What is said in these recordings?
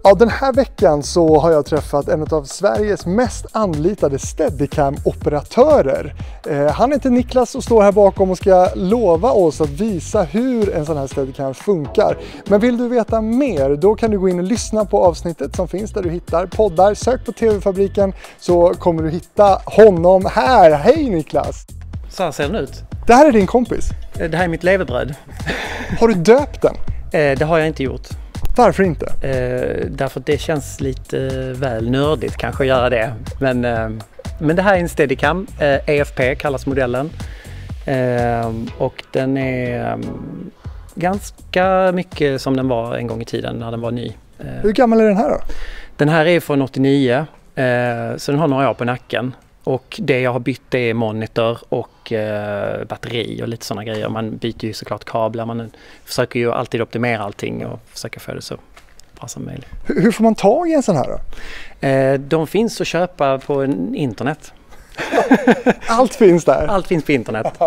Ja, den här veckan så har jag träffat en av Sveriges mest anlitade Steadicam-operatörer. Han heter Niklas och står här bakom och ska lova oss att visa hur en sån här Steadicam funkar. Men vill du veta mer, då kan du gå in och lyssna på avsnittet som finns där du hittar poddar. Sök på TV-fabriken så kommer du hitta honom här. Hej Niklas! Så här ser den ut. Det här är din kompis. Det här är mitt levebröd. Har du döpt den? Det har jag inte gjort. Varför inte? Därför att det känns lite väl nördigt kanske att göra det. Men det här är en Steadicam. EFP kallas modellen. Och den är ganska mycket som den var en gång i tiden när den var ny. Hur gammal är den här då? Den här är från 89. Så den har några år på nacken. Och det jag har bytt är monitor och batteri och lite sådana grejer. Man byter ju såklart kablar. Man försöker ju alltid optimera allting och försöka få det så bra som möjligt. Hur får man tag i en sån här då? De finns att köpa på internet. Allt finns där? Allt finns på internet.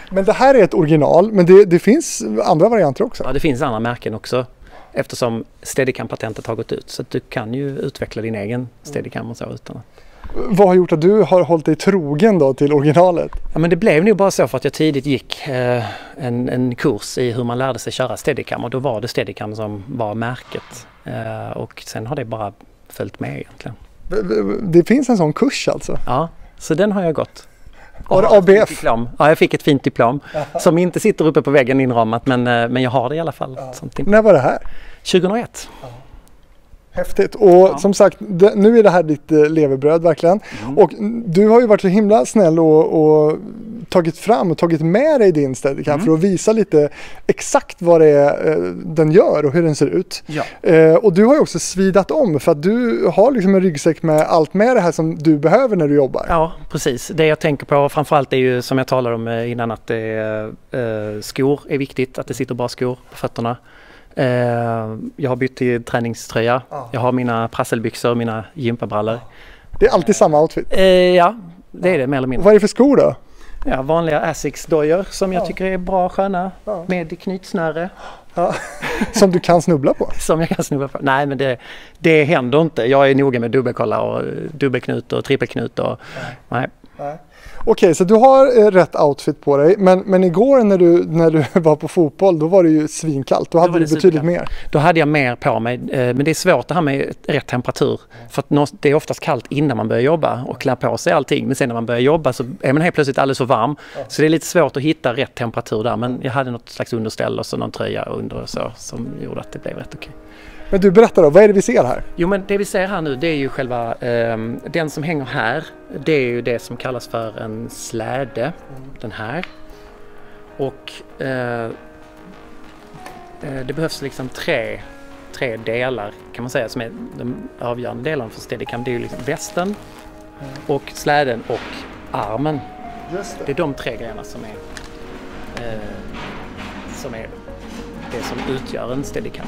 Men det här är ett original, men det finns andra varianter också? Ja, det finns andra märken också. Eftersom Steadicam-patentet har gått ut. Så att du kan ju utveckla din egen Steadicam och så utan att... Vad har gjort att du har hållit dig trogen då till originalet? Ja, men det blev nog bara så för att jag tidigt gick en kurs i hur man lärde sig köra Steadicam och då var det Steadicam som var märket. Och sen har det bara följt med egentligen. Det finns en sån kurs alltså? Ja, så den har jag gått. Har du ABF? Ja, jag fick ett fint diplom som inte sitter uppe på väggen inramat men jag har det i alla fall. När var det här? 2001. Häftigt. Och som sagt, nu är det här ditt levebröd verkligen. Och du har ju varit så himla snäll och tagit fram och tagit med dig din Steadicam för att visa lite exakt vad det är den gör och hur den ser ut. Ja. Och du har ju också svidat om för att du har liksom en ryggsäck med allt med det här som du behöver när du jobbar. Ja, precis. Det jag tänker på framförallt är ju som jag talade om innan att skor är viktigt, att det sitter bra skor på fötterna. Jag har bytt till träningströja. Jag har mina prasselbyxor, mina gympabrallor. Det är alltid samma outfit? Ja, det är det mer eller mindre. Vad är det för skor då? Ja, vanliga Asics-dojor som jag tycker är bra, sköna, med knytsnäre. Ja. Som du kan snubbla på? Som jag kan snubbla på. Nej, men det händer inte. Jag är noga med dubbelkolla och dubbelknut och trippelknut. Nej. Okej, så du har rätt outfit på dig, men igår när du var på fotboll, då var det ju svinkallt. Då hade du betydligt mer. Då hade jag mer på mig, men det är svårt det här med rätt temperatur. För att det är oftast kallt innan man börjar jobba och klär på sig allting. Men sen när man börjar jobba så är man helt plötsligt alldeles för varm. Så det är lite svårt att hitta rätt temperatur där. Men jag hade något slags underställ och så någon tröja under och så som gjorde att det blev rätt okej. Men du, berättar då, vad är det vi ser här? Jo, men det vi ser här nu, det är ju själva, den som hänger här, det är ju det som kallas för en släde, den här. Och det behövs liksom tre delar kan man säga som är de avgörande delarna för Steadicam. Det är ju liksom västen och släden och armen. Just det. Det är de tre grejerna som är det som utgör en Steadicam.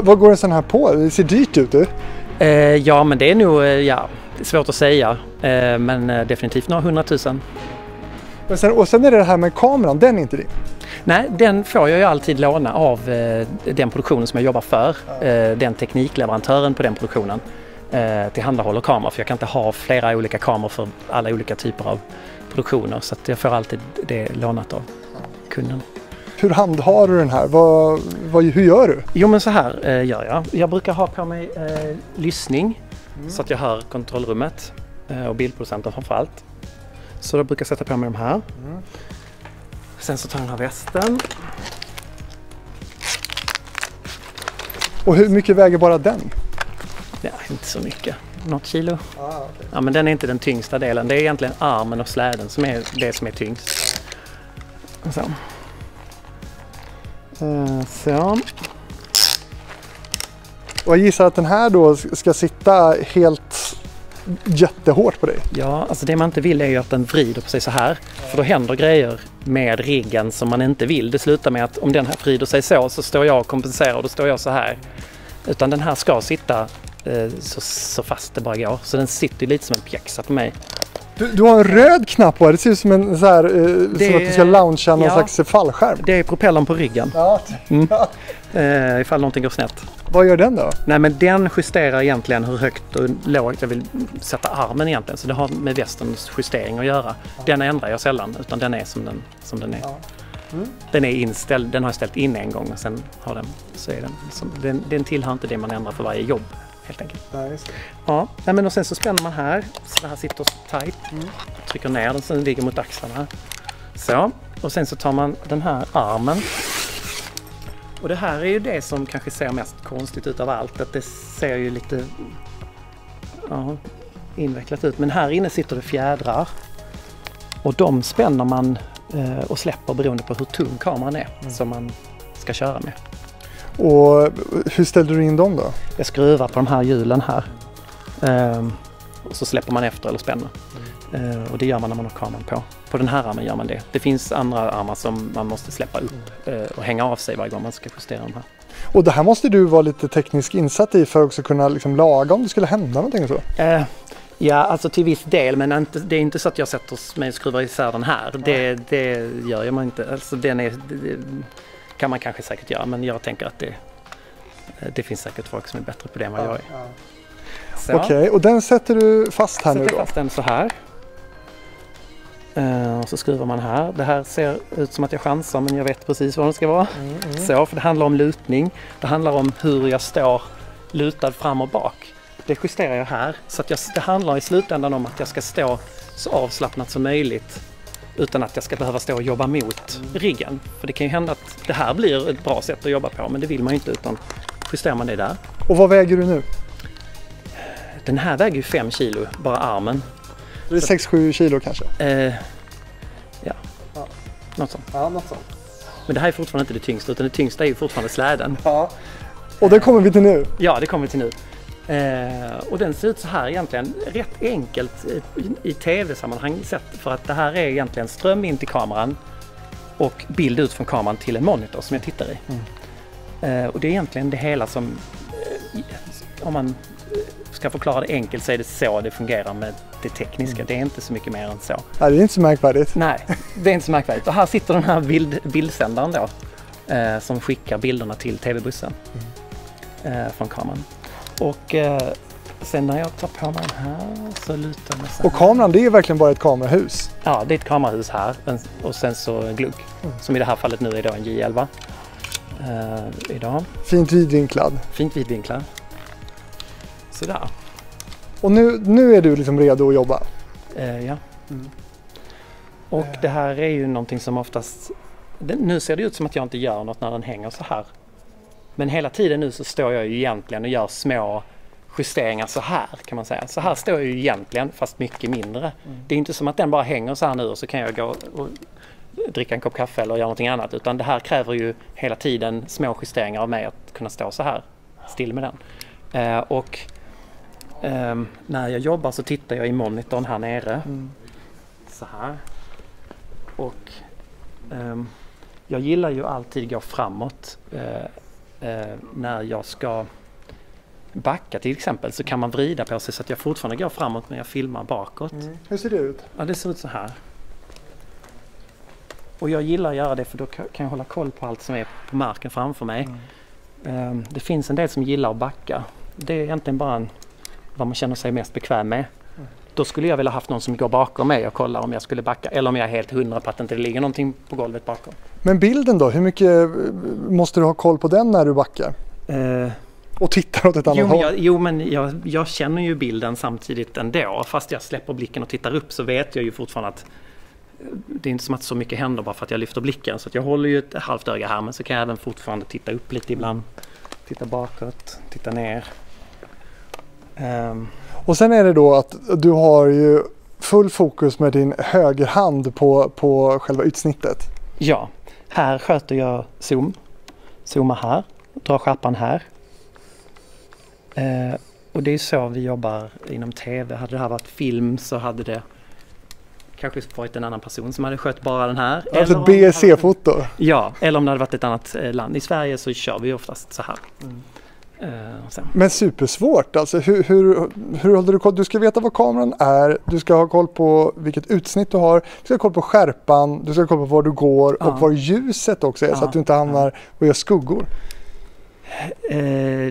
Vad går en sån här på? Det ser dyrt ut du? Ja, men det är nog det är svårt att säga. Men definitivt några 100 000. Och sen är det här med kameran, den är inte din? Nej, den får jag ju alltid låna av den produktionen som jag jobbar för. Den teknikleverantören på den produktionen tillhandahåller kameror. För jag kan inte ha flera olika kameror för alla olika typer av produktioner. Så att jag får alltid det lånat av kunden. Hur handhar du den här? Hur gör du? Jo, men så här gör jag. Jag brukar ha på mig lyssning så att jag hör kontrollrummet och bildproducenten framförallt. Så då brukar jag sätta på mig de här. Sen så tar jag den här västen. Och hur mycket väger bara den? Ja, inte så mycket. Något kilo. Ja, men den är inte den tyngsta delen. Det är egentligen armen och släden som är det som är tyngst. Så. Och jag gissar att den här då ska sitta helt jättehårt på dig. Ja, alltså det man inte vill är ju att den vrider på sig så här. För då händer grejer med riggen som man inte vill. Det slutar med att om den här vrider sig så står jag och kompenserar och då står jag så här. Utan den här ska sitta så fast det bara går. Så den sitter lite som en pjäxa på mig. Du har en röd knapp på det. Det ser ut som en så här, som att du ska launcha någon slags fallskärm. Det är propellern på ryggen. Ja. Ifall någonting går snett. Vad gör den då? Nej, men den justerar egentligen hur högt och lågt jag vill sätta armen egentligen. Så det har med västens justering att göra. Den ändrar jag sällan, utan den är som den är. Ja. Den är inställd, den har jag ställt in en gång och sen har den, så är den tillhör inte det man ändrar för varje jobb helt enkelt. Ja, men och sen så spänner man här, så det här sitter tight, trycker ner den så den ligger mot axlarna. Så, och sen så tar man den här armen. Och det här är ju det som kanske ser mest konstigt ut av allt, att det ser ju lite invecklat ut. Men här inne sitter det fjädrar och de spänner man och släpper beroende på hur tung kameran är som man ska köra med. Och hur ställer du in dem då? Jag skruvar på de här hjulen här och så släpper man efter eller spänner. Och det gör man när man har kameran på. På den här armen gör man det. Det finns andra armar som man måste släppa upp och hänga av sig varje gång man ska justera de här. Och det här måste du vara lite tekniskt insatt i för att också kunna liksom laga om det skulle hända någonting och så? Ja, alltså till viss del, men det är inte så att jag sätter mig och skruvar isär den här. Det gör man inte. Alltså det kan man kanske säkert göra, men jag tänker att det finns säkert folk som är bättre på det än vad jag är. Okej, och den sätter du fast här nu då? Sätter fast den så här. Och så skruvar man här. Det här ser ut som att jag chansar, men jag vet precis vad det ska vara. Så, för det handlar om lutning. Det handlar om hur jag står lutad fram och bak. Det justerar jag här. Så att det handlar i slutändan om att jag ska stå så avslappnat som möjligt utan att jag ska behöva stå och jobba mot riggen. För det kan ju hända att det här blir ett bra sätt att jobba på, men det vill man ju inte, utan justerar man det där. Och vad väger du nu? Den här väger ju 5 kilo, bara armen. Det är 6-7 kilo kanske? Ja, något sånt. Ja, något sånt. Men det här är fortfarande inte det tyngsta, utan det tyngsta är ju fortfarande släden. Ja. Och det kommer vi till nu? Ja, det kommer vi till nu. Och den ser ut så här egentligen, rätt enkelt i tv-sammanhang sett, för att det här är egentligen ström in till kameran och bild ut från kameran till en monitor som jag tittar i. Och det är egentligen det hela som, om man ska förklara det enkelt, så är det så det fungerar med det tekniska. Det är inte så mycket mer än så. Nej, det är inte så märkvärdigt. Nej, det är inte så märkvärdigt. Och här sitter den här bildsändaren då, som skickar bilderna till tv-bussen från kameran. Och sen när jag tar på mig den här så lutar den så här. Och kameran, det är verkligen bara ett kamerahus? Ja, det är ett kamerahus här och sen så glugg. Som i det här fallet nu är då en J11. Idag. Fint vidvinklad. Fint vidvinklad. Sådär. Och nu är du liksom redo att jobba? Ja. Och det här är ju någonting som oftast... Nu ser det ut som att jag inte gör något när den hänger så här. Men hela tiden nu så står jag ju egentligen och gör små justeringar så här, kan man säga. Så här står jag ju egentligen, fast mycket mindre. Det är inte som att den bara hänger så här nu och så kan jag gå och dricka en kopp kaffe eller göra någonting annat. Utan det här kräver ju hela tiden små justeringar av mig att kunna stå så här still med den. När jag jobbar så tittar jag i monitorn här nere. Så här. Och jag gillar ju alltid gå framåt. När jag ska backa till exempel så kan man vrida på sig så att jag fortfarande går framåt men jag filmar bakåt. Hur ser det ut? Ja, det ser ut så här. Och jag gillar att göra det för då kan jag hålla koll på allt som är på marken framför mig. Det finns en del som gillar att backa. Det är egentligen bara vad man känner sig mest bekväm med. Då skulle jag vilja haft någon som går bakom mig och kollar om jag skulle backa. Eller om jag är helt 100 på att det inte ligger någonting på golvet bakom. Men bilden då? Hur mycket måste du ha koll på den när du backar? Och tittar åt ett annat håll? Men jag känner ju bilden samtidigt ändå. Fast jag släpper blicken och tittar upp så vet jag ju fortfarande att det är inte som att så mycket händer bara för att jag lyfter blicken. Så att jag håller ju ett halvt öga här, men så kan jag även fortfarande titta upp lite ibland. Titta bakåt, titta ner. Och sen är det då att du har ju full fokus med din högerhand på själva utsnittet. Ja, här sköter jag zoomar här, drar skärpan här. Och det är så vi jobbar inom tv. Hade det här varit film så hade det kanske varit en annan person som hade skött bara den här. Alltså ett BSC-foto? Ja, eller om det hade varit ett annat land. I Sverige så kör vi oftast så här. Men supersvårt, alltså hur håller du koll? Du ska veta vad kameran är, du ska ha koll på vilket utsnitt du har, du ska ha koll på skärpan, du ska ha koll på var du går och var ljuset också är så att du inte hamnar och gör skuggor.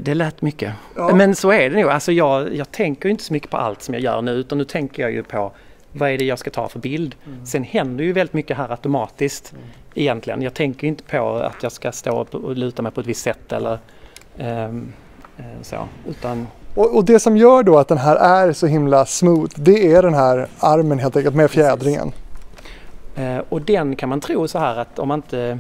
Det lät mycket. Men så är det nog. Alltså jag tänker inte så mycket på allt som jag gör nu, utan nu tänker jag ju på vad är det jag ska ta för bild. Sen händer ju väldigt mycket här automatiskt egentligen. Jag tänker inte på att jag ska stå och luta mig på ett visst sätt eller så. Utan... Och det som gör då att den här är så himla smooth, det är den här armen helt enkelt med fjädringen. Och den kan man tro så här att om man inte...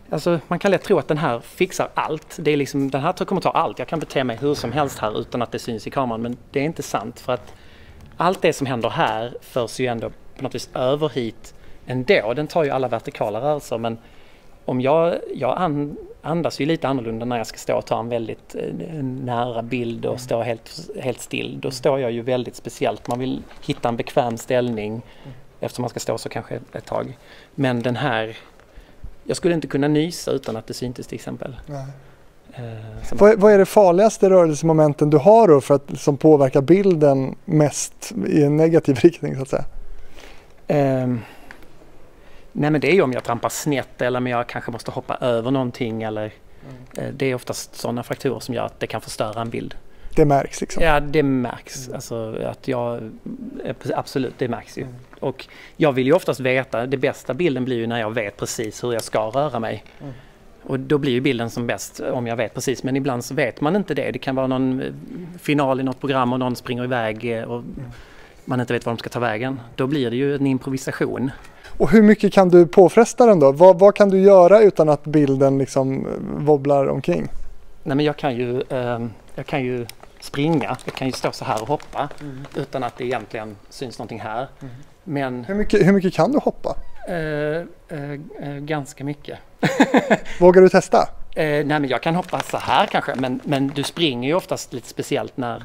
Alltså man kan lätt tro att den här fixar allt. Det är liksom, den här kommer ta allt. Jag kan bete mig hur som helst här utan att det syns i kameran. Men det är inte sant, för att allt det som händer här förs ju ändå på något vis över hit ändå. Den tar ju alla vertikala rörelser, men om jag andas ju lite annorlunda när jag ska stå och ta en väldigt nära bild och stå helt still. Då står jag ju väldigt speciellt. Man vill hitta en bekväm ställning eftersom man ska stå så kanske ett tag. Men den här... Jag skulle inte kunna nysa utan att det syntes till exempel. Vad är det farligaste rörelsemomenten du har då som påverkar bilden mest i en negativ riktning så att säga? Nej, men det är ju om jag trampar snett eller om jag kanske måste hoppa över någonting. Eller, det är oftast sådana faktorer som gör att det kan förstöra en bild. Det märks liksom? Ja, det märks. Alltså, absolut, det märks ju. Och jag vill ju oftast veta, det bästa bilden blir ju när jag vet precis hur jag ska röra mig. Och då blir ju bilden som bäst om jag vet precis. Men ibland så vet man inte det. Det kan vara någon final i något program och någon springer iväg och man inte vet var de ska ta vägen. Då blir det ju en improvisation. Och hur mycket kan du påfresta den då? Vad kan du göra utan att bilden liksom wobblar omkring? Nej, men jag kan ju springa. Jag kan ju stå så här och hoppa utan att det egentligen syns någonting här. Men hur mycket kan du hoppa? Ganska mycket. Vågar du testa? Nej, men jag kan hoppa så här kanske. Men du springer ju oftast lite speciellt när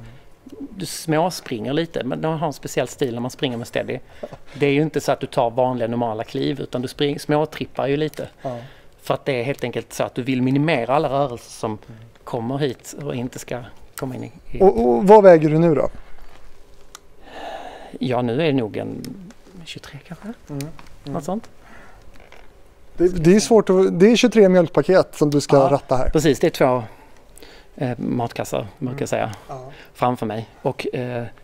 du småspringer lite. Men de har en speciell stil när man springer med steady. Det är ju inte så att du tar vanliga normala kliv utan du småtrippar ju lite. För att det är helt enkelt så att du vill minimera alla rörelser som kommer hit och inte ska komma in i... Och vad väger du nu då? Ja, nu är det nog en 23 kanske. Något sånt. Det är svårt det är 23 mjölkpaket som du ska ratta här. Precis, det är 2 matkassar brukar jag säga framför mig. Och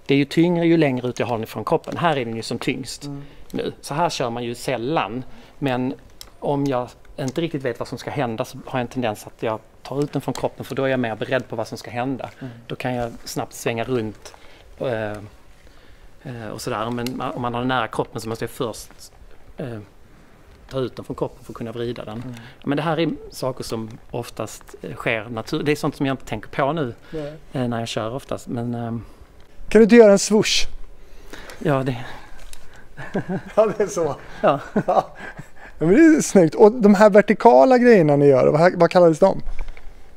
det är ju tyngre ju längre ut jag har den från kroppen. Här är den ju som tyngst nu. Så här kör man ju sällan. Men om jag inte riktigt vet vad som ska hända så har jag en tendens att jag tar ut den från kroppen, för då är jag mer beredd på vad som ska hända. Då kan jag snabbt svänga runt och sådär. Men om man har den nära kroppen så måste jag först ta ut den från kroppen för att kunna vrida den. Men det här är saker som oftast sker naturligt. Det är sånt som jag inte tänker på nu när jag kör oftast. Men, kan du inte göra en swoosh? Ja, det... Ja, det är så. Ja. Men det är snyggt. Och de här vertikala grejerna ni gör, vad kallades de?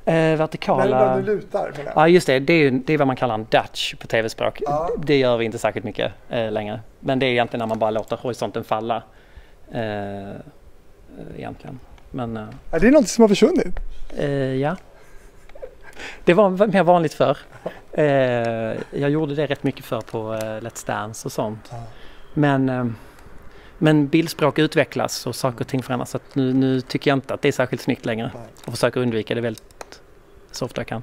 Vertikala... När du lutar. Ja, just det. Det är vad man kallar en Dutch på tv-språk. Det gör vi inte särskilt mycket längre. Men det är egentligen när man bara låter horisonten falla. Egentligen. Men, är det något som har försvunnit? Ja. Det var mer vanligt förr. Jag gjorde det rätt mycket för på Let's Dance och sånt. Men bildspråk utvecklas och saker och ting förändras. Så att nu tycker jag inte att det är särskilt snyggt längre. Och försöker undvika det väldigt så ofta jag kan.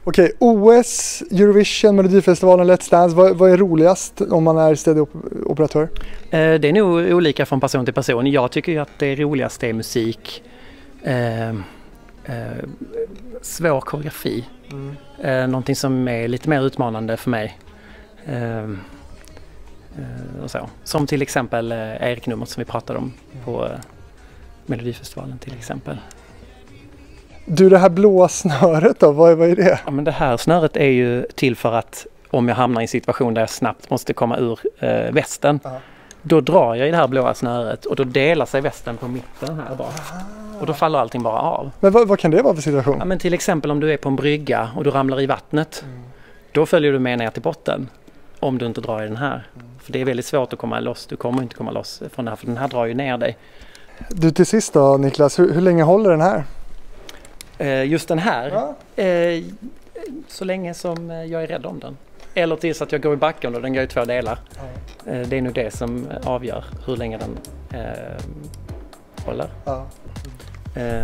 Okej, OS, Eurovision, Melodifestivalen, Let's Dance. Vad är roligast om man är steady-operatör? Det är nog olika från person till person. Jag tycker ju att det roligaste är musik. Svår koreografi. Någonting som är lite mer utmanande för mig. Och så. Som till exempel Erik-numret som vi pratade om på Melodifestivalen till exempel. Du, det här blåa snöret då, vad är det? Ja, men det här snöret är ju till för att om jag hamnar i en situation där jag snabbt måste komma ur västen, då drar jag i det här blåa snöret och då delar sig västen på mitten här bara. Och då faller allting bara av. Men vad kan det vara för situation? Ja, men till exempel om du är på en brygga och du ramlar i vattnet, då följer du med ner till botten om du inte drar i den här. För det är väldigt svårt att komma loss. Du kommer inte komma loss från den här, för den här drar ju ner dig. Du, till sist då Niklas, hur länge håller den här? Just den här, så länge som jag är rädd om den. Eller tills att jag går i backen och den går i 2 delar. Det är nog det som avgör hur länge den håller.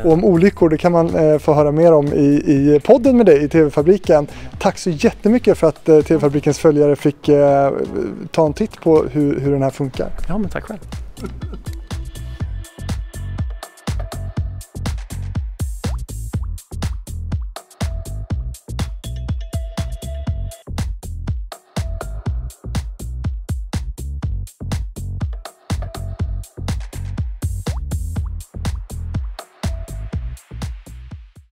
Och om olyckor, det kan man få höra mer om i podden med dig i TV-fabriken. Tack så jättemycket för att TV-fabrikens följare fick ta en titt på hur den här funkar. Ja, men tack själv.